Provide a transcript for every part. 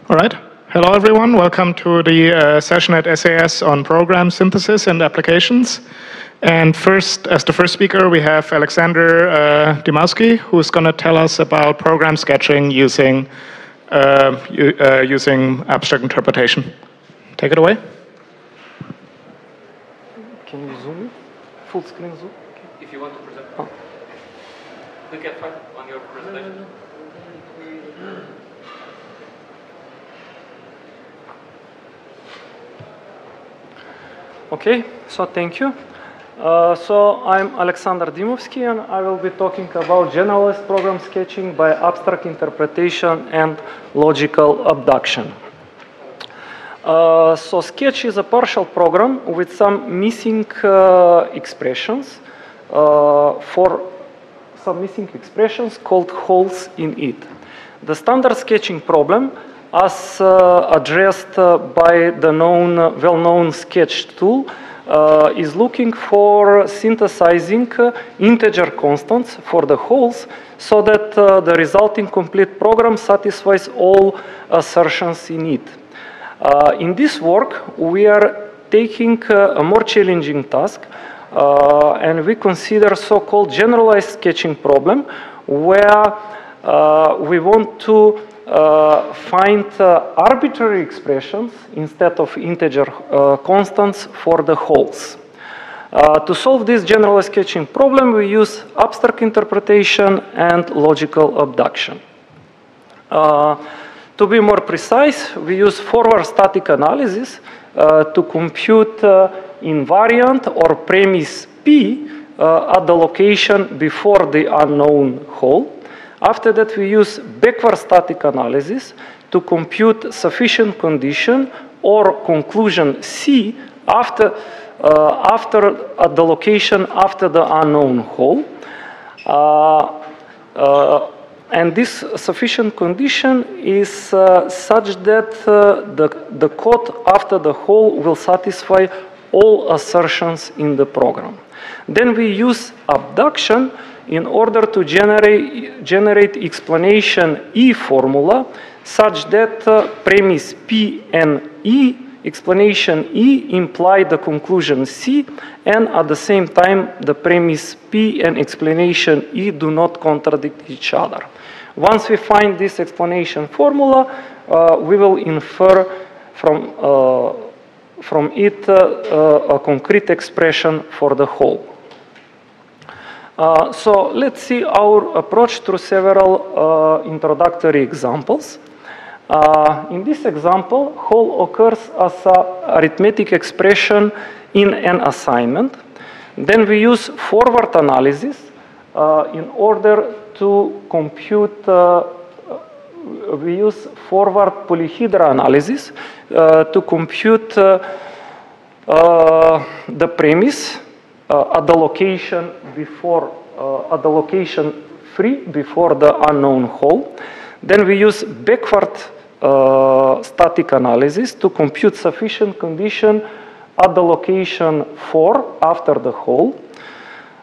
All right. Hello, everyone. Welcome to the session at SAS on program synthesis and applications. And first, as the first speaker, we have Aleksandar Dimovski, who's going to tell us about program sketching using abstract interpretation. Take it away. Can you zoom? Full screen zoom? If you want to present. Oh. Click F5 on your presentation. Okay, so thank you. So I'm Aleksandar Dimovski, and I will be talking about generalized program sketching by abstract interpretation and logical abduction. So sketch is a partial program with some missing expressions called holes in it. The standard sketching problem, as addressed by the well-known sketch tool, is looking for synthesizing integer constants for the holes so that the resulting complete program satisfies all assertions in it. In this work, we are taking a more challenging task, and we consider so-called generalized sketching problem, where we want to find arbitrary expressions instead of integer constants for the holes. To solve this generalized sketching problem, we use abstract interpretation and logical abduction. To be more precise, we use forward static analysis to compute invariant or premise P at the location before the unknown hole. After that, we use backward static analysis to compute sufficient condition or conclusion C at the location after the unknown hole. And this sufficient condition is such that the code after the hole will satisfy all assertions in the program. Then we use abduction in order to generate explanation E formula such that premise P and E, explanation E imply the conclusion C, and at the same time the premise P and explanation E do not contradict each other. Once we find this explanation formula, we will infer from it a concrete expression for the whole. So let's see our approach through several introductory examples. In this example, whole occurs as an arithmetic expression in an assignment. Then we use forward analysis in order to compute, we use forward polyhedra analysis to compute the premise at the location before, at the location 3 before the unknown hole. Then we use backward static analysis to compute sufficient condition at the location 4 after the hole.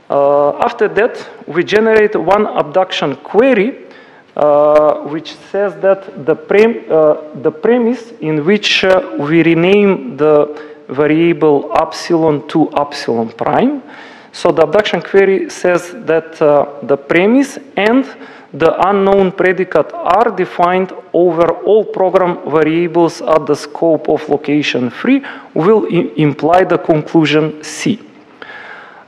After that, we generate one abduction query which says that the premise in which we rename the variable epsilon to epsilon prime. So the abduction query says that the premise and the unknown predicate are defined over all program variables at the scope of location 3 will imply the conclusion C.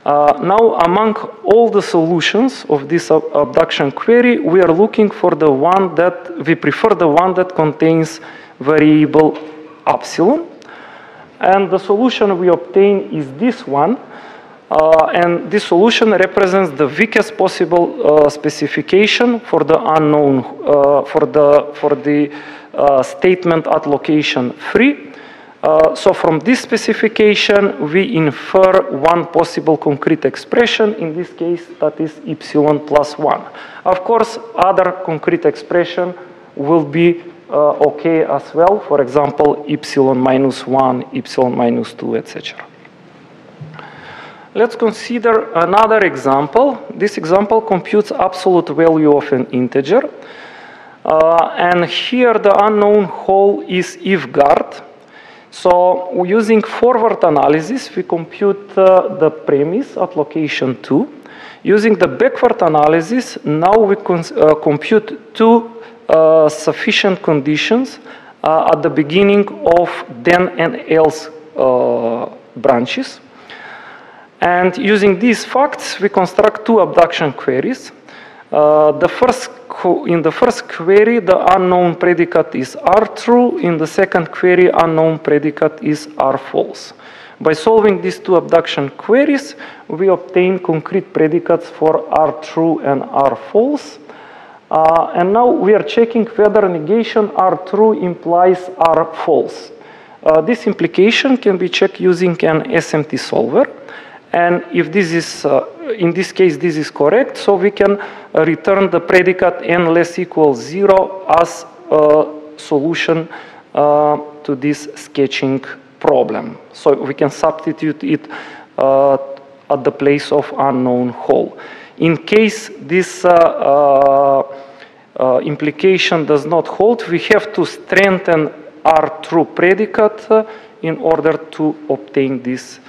Now, among all the solutions of this abduction query, we are looking for the one that, we prefer the one that contains variable epsilon. And the solution we obtain is this one. And this solution represents the weakest possible specification for the unknown, for the statement at location 3. So from this specification, we infer one possible concrete expression, in this case, that is epsilon plus 1. Of course, other concrete expression will be okay as well. For example, epsilon minus 1, epsilon minus 2, etc. Let's consider another example. This example computes absolute value of an integer. And here the unknown whole is if guard. So using forward analysis, we compute the premise at location 2. Using the backward analysis, now we compute two sufficient conditions at the beginning of then and else branches. And using these facts, we construct two abduction queries. In the first query, the unknown predicate is R true. In the second query, unknown predicate is R false. By solving these two abduction queries, we obtain concrete predicates for R true and R false. And now we are checking whether negation R true implies R false. This implication can be checked using an SMT solver. And if this is, in this case, this is correct, so we can return the predicate n less equals 0 as a solution to this sketching problem. So we can substitute it at the place of unknown whole. In case this implication does not hold, we have to strengthen our true predicate in order to obtain this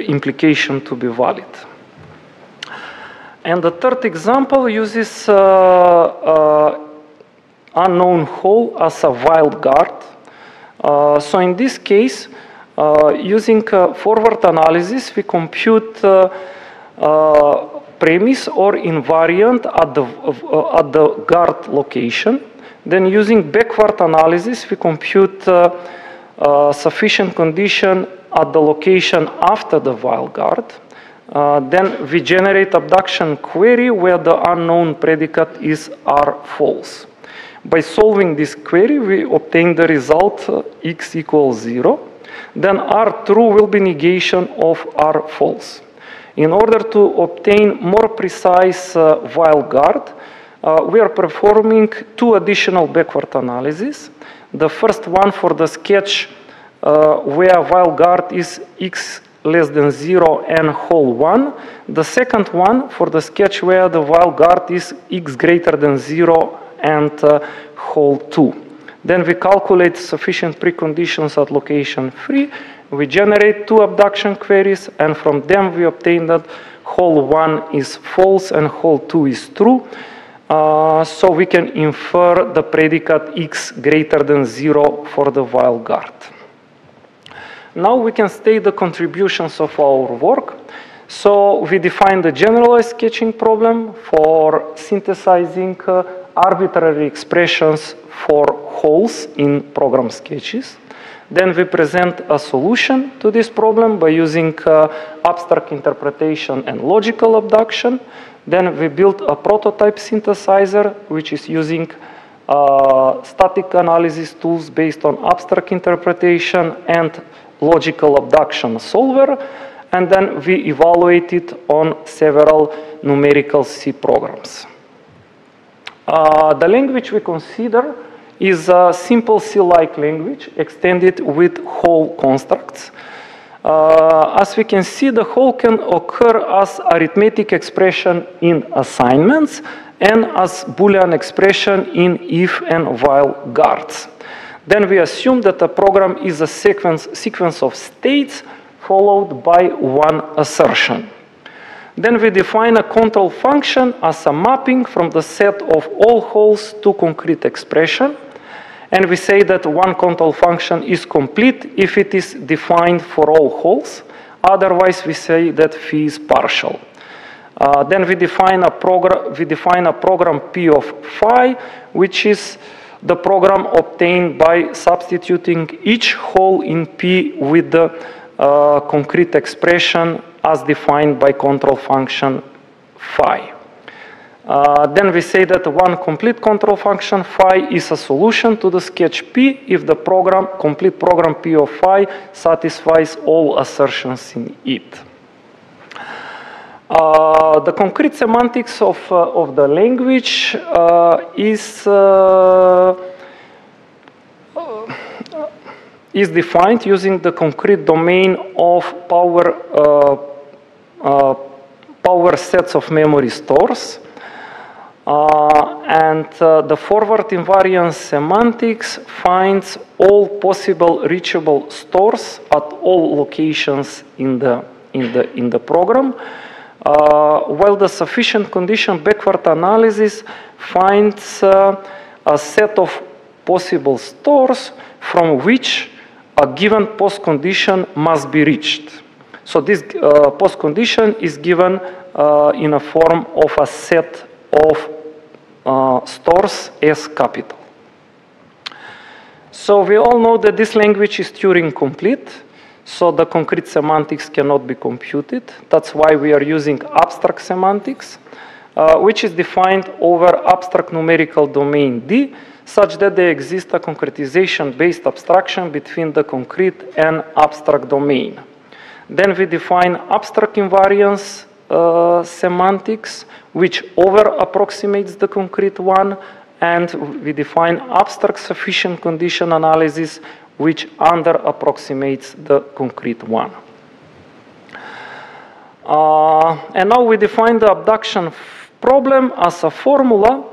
implication to be valid. And the third example uses unknown whole as a wild card. So in this case, using forward analysis, we compute premise or invariant at the guard location. Then using backward analysis, we compute sufficient condition at the location after the while guard. Then we generate abduction query where the unknown predicate is R false. By solving this query, we obtain the result x equals 0. Then R true will be negation of R false. In order to obtain more precise while guard, we are performing two additional backward analyses. The first one for the sketch where while guard is x less than 0 and whole 1. The second one for the sketch where the while guard is x greater than 0 and whole 2. Then we calculate sufficient preconditions at location 3. We generate two abduction queries, and from them we obtain that whole 1 is false and whole 2 is true. So we can infer the predicate x greater than 0 for the while guard. Now we can state the contributions of our work. So we define the generalized sketching problem for synthesizing arbitrary expressions for holes in program sketches. Then we present a solution to this problem by using abstract interpretation and logical abduction. Then we built a prototype synthesizer, which is using static analysis tools based on abstract interpretation and logical abduction solver. And then we evaluate it on several numerical C programs. The language we consider is a simple C-like language extended with whole constructs. As we can see, the whole can occur as arithmetic expression in assignments and as Boolean expression in if and while guards. Then we assume that a program is a sequence of states followed by one assertion. Then we define a control function as a mapping from the set of all holes to concrete expression. And we say that one control function is complete if it is defined for all holes. Otherwise, we say that phi is partial. Then we define a program P of phi, which is the program obtained by substituting each hole in P with the concrete expression as defined by control function phi. Then we say that one complete control function phi is a solution to the sketch P if the complete program P of phi satisfies all assertions in it. The concrete semantics of the language is defined using the concrete domain of power sets of memory stores. The forward invariance semantics finds all possible reachable stores at all locations in the program, while the sufficient condition backward analysis finds a set of possible stores from which a given post condition must be reached. So this post condition is given in a form of a set of stores S capital. So we all know that this language is Turing complete, so the concrete semantics cannot be computed. That's why we are using abstract semantics, which is defined over abstract numerical domain D, such that there exists a concretization-based abstraction between the concrete and abstract domain. Then we define abstract invariance semantics, which over-approximates the concrete one, and we define abstract sufficient condition analysis, which under-approximates the concrete one. And now we define the abduction problem as a formula.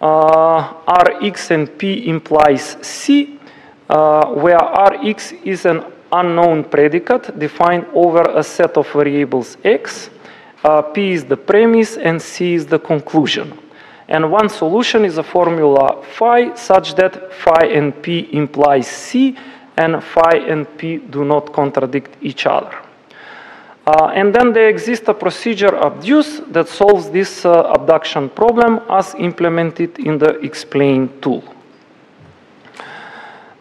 Rx and P implies C, where Rx is an unknown predicate defined over a set of variables X, P is the premise, and C is the conclusion. And one solution is a formula phi such that phi and P implies C, and phi and P do not contradict each other. And then there exists a procedure abduce that solves this abduction problem as implemented in the explain tool.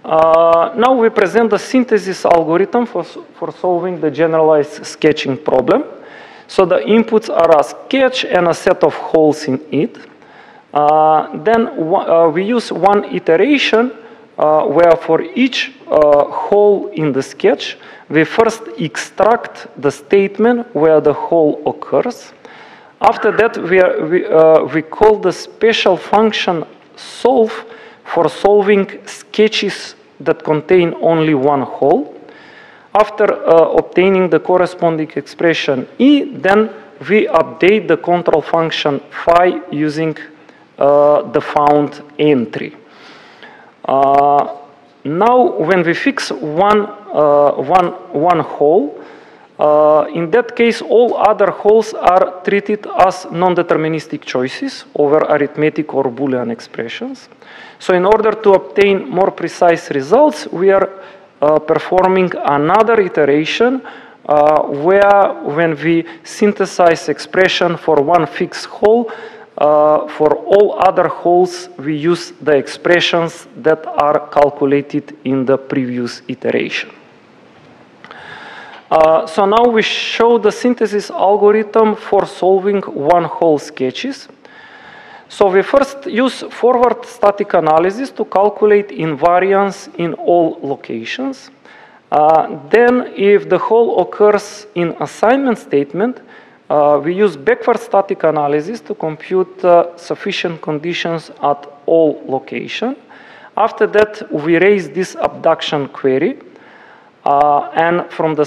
Now we present the synthesis algorithm for solving the generalized sketching problem. So the inputs are a sketch and a set of holes in it. Then we use one iteration where for each hole in the sketch, we first extract the statement where the hole occurs. After that, we call the special function solve for solving sketches that contain only one hole. After obtaining the corresponding expression E, then we update the control function phi using the found entry. Now, when we fix one hole, in that case, all other holes are treated as non-deterministic choices over arithmetic or boolean expressions. So in order to obtain more precise results, we are performing another iteration where when we synthesize expression for one fixed hole, for all other holes, we use the expressions that are calculated in the previous iteration. So now we show the synthesis algorithm for solving one-hole sketches. So we first use forward static analysis to calculate invariance in all locations. Then if the hole occurs in assignment statement, we use backward static analysis to compute sufficient conditions at all locations. After that, we raise this abduction query. And from the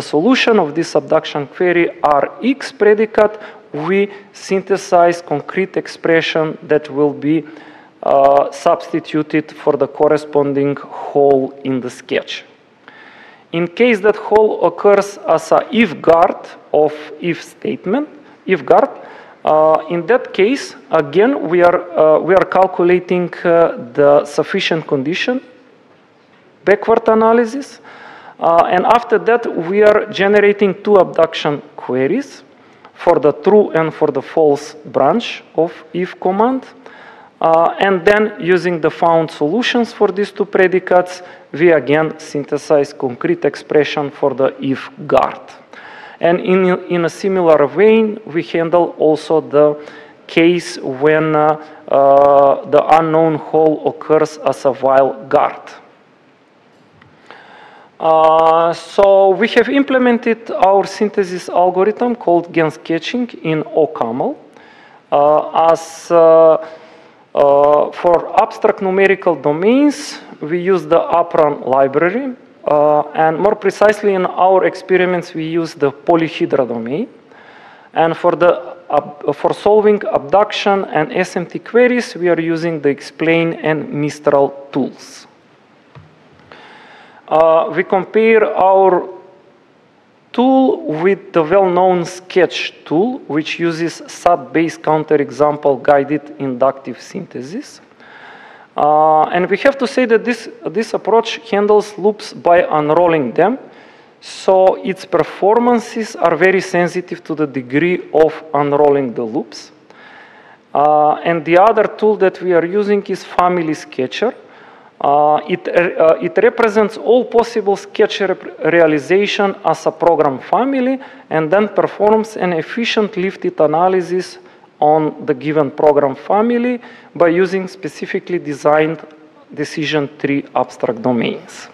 solution of this abduction query, Rx predicate, we synthesize concrete expression that will be substituted for the corresponding hole in the sketch. In case that hole occurs as a if guard of if statement, if guard, in that case, again, we are calculating the sufficient condition backward analysis. And after that, we are generating two abduction queries for the true and for the false branch of if command. And then using the found solutions for these two predicates, we again synthesize concrete expression for the if guard. And in a similar vein, we handle also the case when the unknown hole occurs as a while guard. So we have implemented our synthesis algorithm called GAN sketching in OCaml. For abstract numerical domains, we use the APRAN library. And more precisely in our experiments, we use the polyhedra domain. And for the for solving abduction and SMT queries, we are using the explain and Mistral tools. We compare our tool with the well-known Sketch tool, which uses SAT-based counterexample guided inductive synthesis. And we have to say that this approach handles loops by unrolling them, so its performances are very sensitive to the degree of unrolling the loops. And the other tool that we are using is Family Sketcher. It represents all possible sketch realization as a program family and then performs an efficient lifted analysis on the given program family by using specifically designed decision tree abstract domains.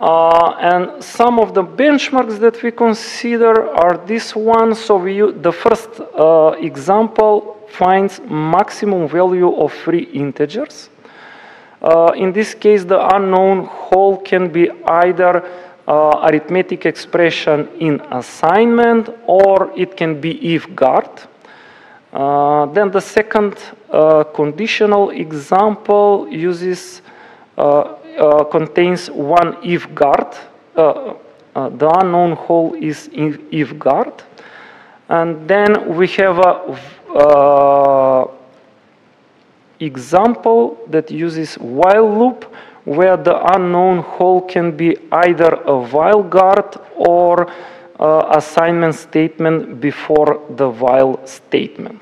And some of the benchmarks that we consider are this one. So the first example finds maximum value of 3 integers. In this case, the unknown whole can be either arithmetic expression in assignment, or it can be if guard. Then the second conditional example uses contains one if guard. The unknown whole is if guard, and then we have a example that uses while loop, where the unknown whole can be either a while guard or assignment statement before the while statement.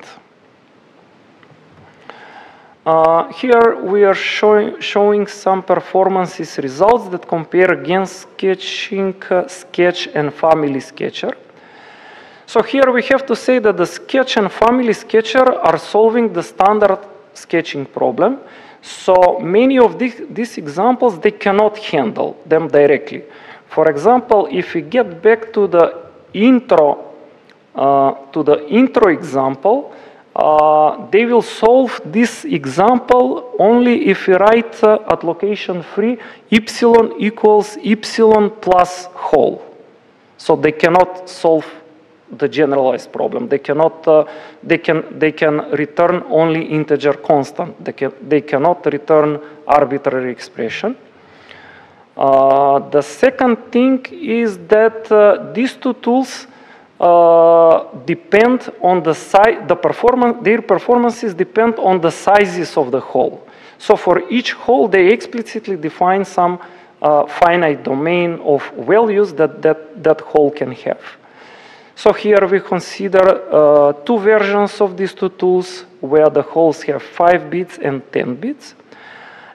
Here we are showing some performances results that compare against sketching, Sketch and Family Sketcher. So here we have to say that the Sketch and Family Sketcher are solving the standard sketching problem. So many of these examples, they cannot handle them directly. For example, if we get back to the intro example, they will solve this example only if we write at location 3 epsilon equals epsilon plus whole. So they cannot solve the generalized problem. They cannot. They can return only integer constant. They cannot return arbitrary expression. The second thing is that these two tools depend on the size. Their performances depend on the sizes of the whole. So for each whole, they explicitly define some finite domain of values that whole can have. So here we consider 2 versions of these 2 tools, where the wholes have 5 bits and 10 bits.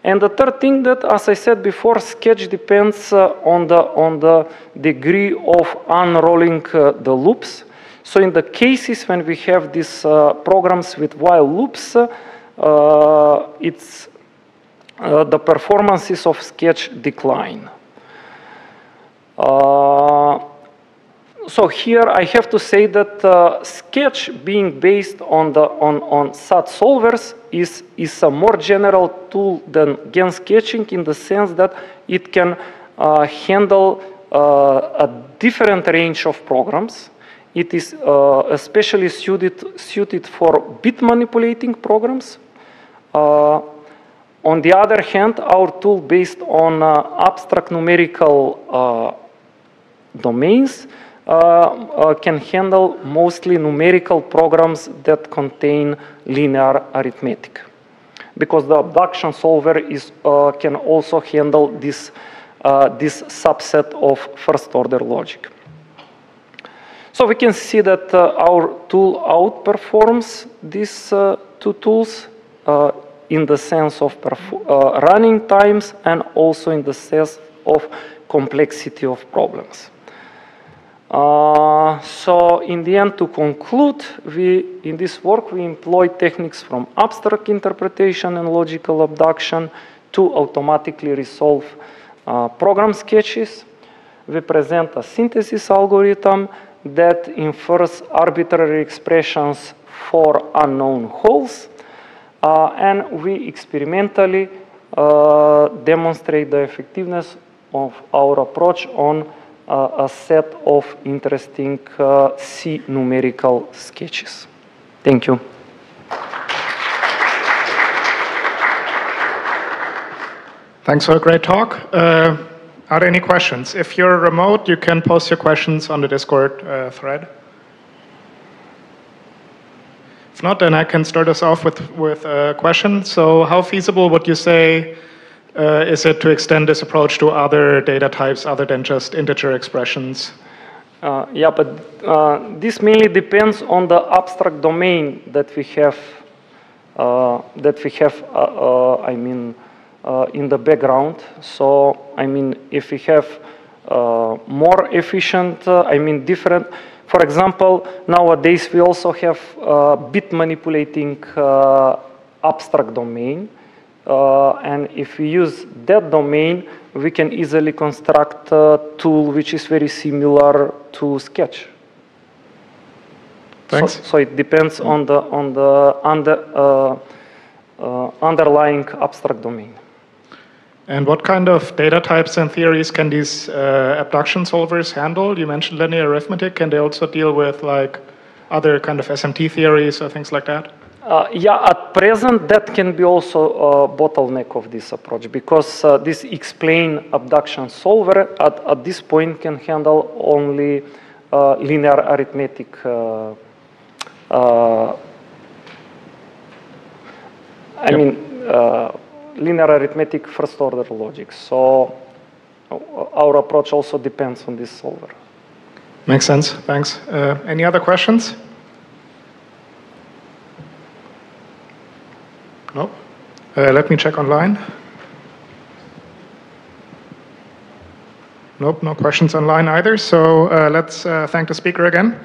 And the third thing that, as I said before, Sketch depends on the degree of unrolling the loops. So in the cases when we have these programs with while loops, the performances of Sketch decline. So here I have to say that Sketch, being based on SAT solvers, is a more general tool than GAN sketching, in the sense that it can handle a different range of programs. It is especially suited for bit manipulating programs. On the other hand, our tool based on abstract numerical domains can handle mostly numerical programs that contain linear arithmetic, because the abduction solver can also handle this subset of first-order logic. So we can see that our tool outperforms these 2 tools in the sense of running times and also in the sense of complexity of problems. So in the end, to conclude, in this work we employ techniques from abstract interpretation and logical abduction to automatically resolve program sketches. We present a synthesis algorithm that infers arbitrary expressions for unknown wholes, and we experimentally demonstrate the effectiveness of our approach on a set of interesting C numerical sketches. Thank you. Thanks for a great talk. Are there any questions? If you're remote, you can post your questions on the Discord thread. If not, then I can start us off with a question. So how feasible would you say is it to extend this approach to other data types other than just integer expressions? Yeah, but this mainly depends on the abstract domain that we have. In the background. So, I mean, if we have more efficient, different. For example, nowadays we also have bit manipulating abstract domain. And if we use that domain, we can easily construct a tool which is very similar to Sketch. Thanks. So it depends on the underlying abstract domain. And what kind of data types and theories can these abduction solvers handle? You mentioned linear arithmetic. Can they also deal with like other kind of SMT theories or things like that? Yeah, at present that can be also a bottleneck of this approach, because this explain abduction solver at this point can handle only linear arithmetic linear arithmetic first order logic. So our approach also depends on this solver. Makes sense, thanks. Any other questions? No? Let me check online. Nope, no questions online either. So let's thank the speaker again.